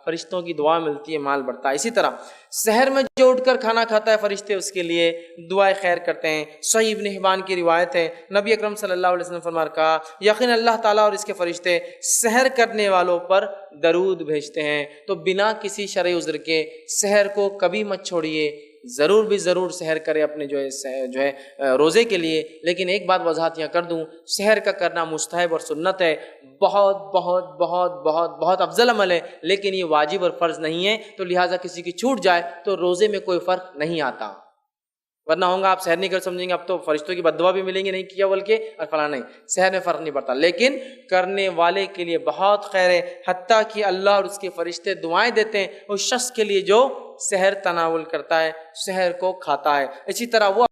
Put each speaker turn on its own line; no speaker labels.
فرشتوں کی دعا ملتی ہے، مال بڑھتا ہے۔ اسی طرح سحر میں جو اٹھ کر کھانا کھاتا ہے فرشتے اس کے لیے دعائے خیر کرتے ہیں۔ صحیح ابن حبان کی روایت ہے، نبی اکرم صلی اللہ علیہ وسلم فرمایا، کہا یقین اللہ تعالیٰ اور اس کے فرشتے سحر کرنے والوں پر درود بھیجتے ہیں۔ تو بنا کسی شرعی عذر کے سحر کو کبھی مت چھوڑیے، ضرور بھی ضرور سحر کرے اپنے جو ہے روزے کے لیے۔ لیکن ایک بات وضاحت یہاں کر دوں، سحر کا کرنا مستحب اور سنت ہے، بہت بہت بہت بہت بہت افضل عمل ہے، لیکن یہ واجب اور فرض نہیں ہے، تو لہٰذا کسی کی چھوٹ جائے تو روزے میں کوئی فرق نہیں آتا۔ ورنہ ہوگا آپ سحر نہیں کر سمجھیں گے اب تو فرشتوں کی بددعا بھی ملیں گی، نہیں کیا بلکہ اور فلاں نہیں، سحر میں فرق نہیں پڑتا، لیکن کرنے والے کے لیے بہت خیر ہے، حتیٰ کہ اللہ اور اس کے فرشتے دعائیں دیتے ہیں اس شخص کے لیے جو سحر تناول کرتا ہے، سحر کو کھاتا ہے۔ اسی طرح وہ